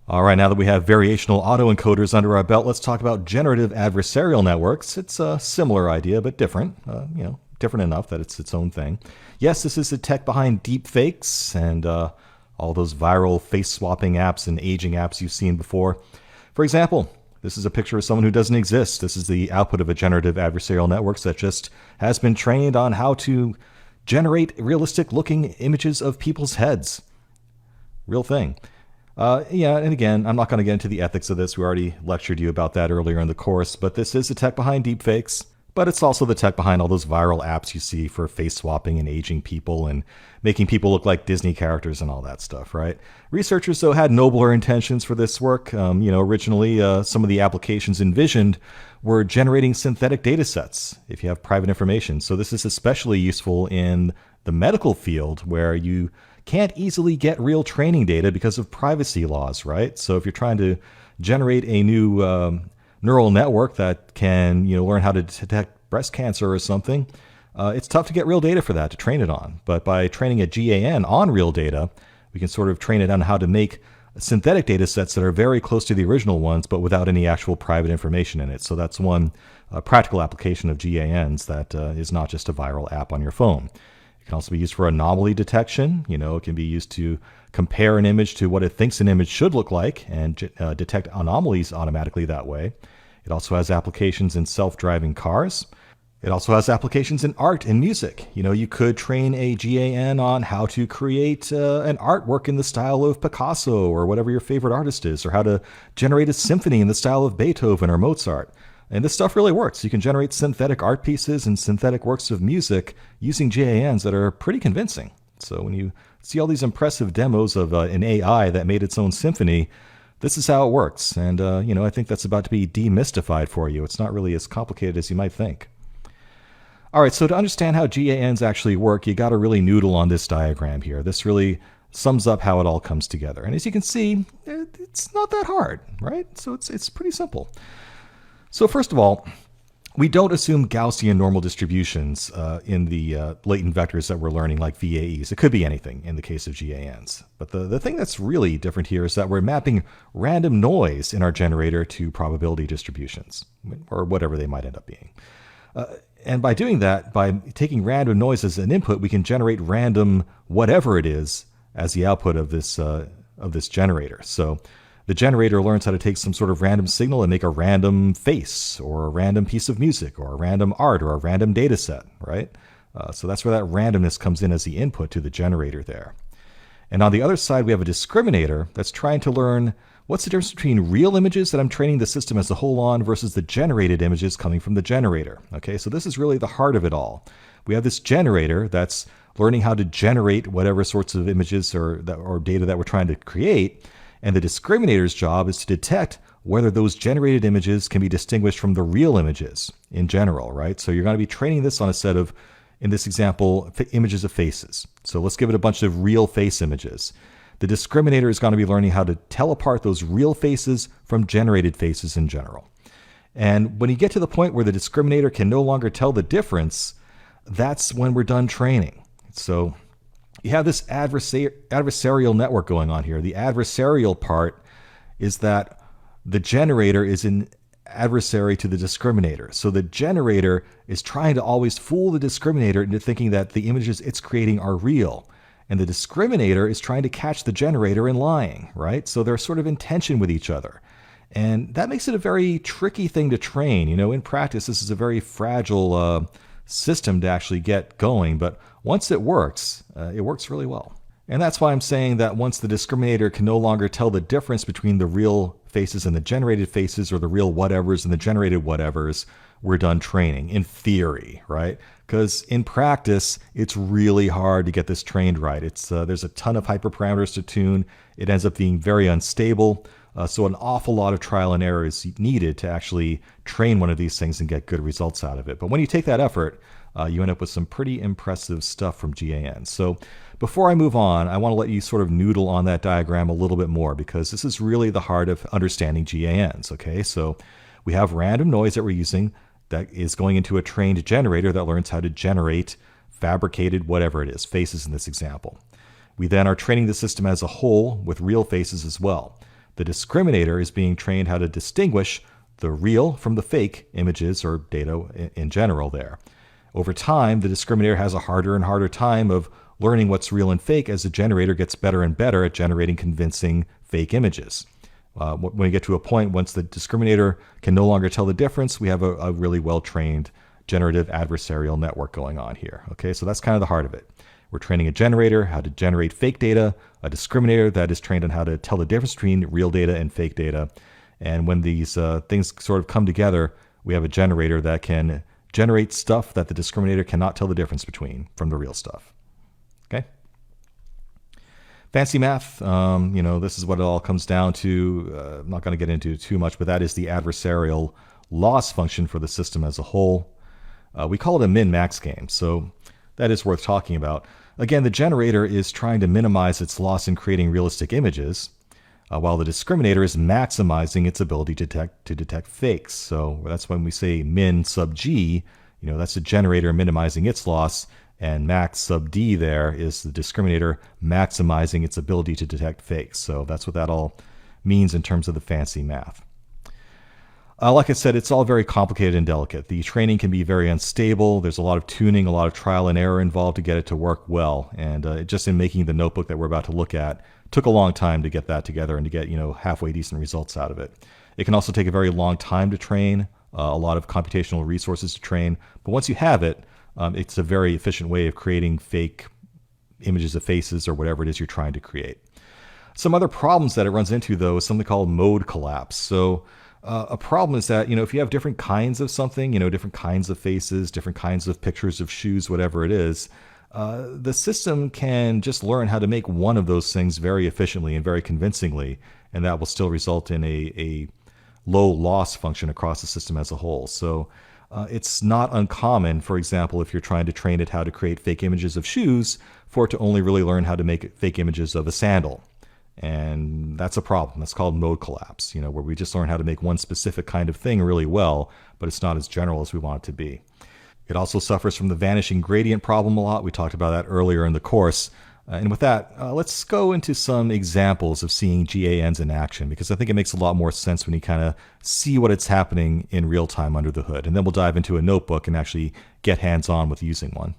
All right, now that we have variational autoencoders under our belt, let's talk about generative adversarial networks. It's a similar idea, but different. Different enough that it's its own thing. Yes, this is the tech behind deep fakes and all those viral face swapping apps and aging apps you've seen before. For example, this is a picture of someone who doesn't exist. This is the output of a generative adversarial network that just has been trained on how to generate realistic looking images of people's heads. Real thing. And again, I'm not going to get into the ethics of this. We already lectured you about that earlier in the course, but this is the tech behind deepfakes. But it's also the tech behind all those viral apps you see for face swapping and aging people and making people look like Disney characters and all that stuff, right? Researchers, though, had nobler intentions for this work. Originally, some of the applications envisioned were generating synthetic data sets if you have private information. So this is especially useful in the medical field where you can't easily get real training data because of privacy laws, right? So if you're trying to generate a new neural network that can learn how to detect breast cancer or something, it's tough to get real data for that to train it on. But by training a GAN on real data, we can sort of train it on how to make synthetic data sets that are very close to the original ones, but without any actual private information in it. So that's one practical application of GANs that is not just a viral app on your phone. It can also be used for anomaly detection. It can be used to compare an image to what it thinks an image should look like and detect anomalies automatically that way. It also has applications in self-driving cars. It also has applications in art and music. You could train a GAN on how to create an artwork in the style of Picasso or whatever your favorite artist is, or how to generate a symphony in the style of Beethoven or Mozart. And this stuff really works. You can generate synthetic art pieces and synthetic works of music using GANs that are pretty convincing. So when you see all these impressive demos of an AI that made its own symphony, this is how it works. And, I think that's about to be demystified for you. It's not really as complicated as you might think. All right, so to understand how GANs actually work, you got to really noodle on this diagram here. This really sums up how it all comes together. And as you can see, it's not that hard, right? So it's pretty simple. So first of all, we don't assume Gaussian normal distributions in the latent vectors that we're learning, like VAEs. It could be anything in the case of GANs. But the thing that's really different here is that we're mapping random noise in our generator to probability distributions, or whatever they might end up being. And by doing that, by taking random noise as an input, we can generate random whatever it is as the output of this generator. So the generator learns how to take some sort of random signal and make a random face, or a random piece of music, or a random art, or a random data set, right? So that's where that randomness comes in as the input to the generator there. And on the other side, we have a discriminator that's trying to learn what's the difference between real images that I'm training the system as a whole on versus the generated images coming from the generator. Okay, so this is really the heart of it all. We have this generator that's learning how to generate whatever sorts of images or data that we're trying to create. And the discriminator's job is to detect whether those generated images can be distinguished from the real images in general, right? So you're going to be training this on a set of, in this example, images of faces. So let's give it a bunch of real face images. The discriminator is going to be learning how to tell apart those real faces from generated faces in general. And when you get to the point where the discriminator can no longer tell the difference, that's when we're done training. So you have this adversarial network going on here. The adversarial part is that the generator is an adversary to the discriminator. So the generator is trying to always fool the discriminator into thinking that the images it's creating are real. And the discriminator is trying to catch the generator in lying, right? So they're sort of in tension with each other. And that makes it a very tricky thing to train. In practice, this is a very fragile system to actually get going. But once it works really well. And that's why I'm saying that once the discriminator can no longer tell the difference between the real faces and the generated faces, or the real whatevers and the generated whatevers, we're done training, in theory, right? Because in practice, it's really hard to get this trained right. There's a ton of hyperparameters to tune. It ends up being very unstable. So an awful lot of trial and error is needed to actually train one of these things and get good results out of it. But when you take that effort, you end up with some pretty impressive stuff from GAN. So before I move on, I want to let you sort of noodle on that diagram a little bit more, because this is really the heart of understanding GANs, okay? So we have random noise that we're using that is going into a trained generator that learns how to generate fabricated whatever it is, faces in this example. We then are training the system as a whole with real faces as well. The discriminator is being trained how to distinguish the real from the fake images or data in general there. Over time, the discriminator has a harder and harder time of learning what's real and fake as the generator gets better and better at generating convincing fake images. When we get to a point, once the discriminator can no longer tell the difference, we have a really well-trained generative adversarial network going on here. Okay, so that's kind of the heart of it. We're training a generator how to generate fake data, a discriminator that is trained on how to tell the difference between real data and fake data. And when these things sort of come together, we have a generator that can generate stuff that the discriminator cannot tell the difference between from the real stuff. Okay. Fancy math, this is what it all comes down to. I'm not going to get into too much, but that is the adversarial loss function for the system as a whole. We call it a min-max game, so that is worth talking about. Again, the generator is trying to minimize its loss in creating realistic images, while the discriminator is maximizing its ability to detect fakes. So that's when we say min sub g, that's the generator minimizing its loss, and max sub d there is the discriminator maximizing its ability to detect fakes. So that's what that all means in terms of the fancy math. Like I said, it's all very complicated and delicate. The training can be very unstable. There's a lot of tuning, a lot of trial and error involved to get it to work well. And just in making the notebook that we're about to look at, took a long time to get that together and to get halfway decent results out of it. It can also take a very long time to train, a lot of computational resources to train. But once you have it, it's a very efficient way of creating fake images of faces or whatever it is you're trying to create. Some other problems that it runs into, though, is something called mode collapse. So a problem is that, if you have different kinds of something, different kinds of faces, different kinds of pictures of shoes, whatever it is, the system can just learn how to make one of those things very efficiently and very convincingly, and that will still result in a low loss function across the system as a whole. So it's not uncommon, for example, if you're trying to train it how to create fake images of shoes, for it to only really learn how to make fake images of a sandal. And that's a problem. That's called mode collapse, where we just learn how to make one specific kind of thing really well, but it's not as general as we want it to be. It also suffers from the vanishing gradient problem a lot. We talked about that earlier in the course. And with that, let's go into some examples of seeing GANs in action, because I think it makes a lot more sense when you kind of see what it's happening in real time under the hood. And then we'll dive into a notebook and actually get hands-on with using one.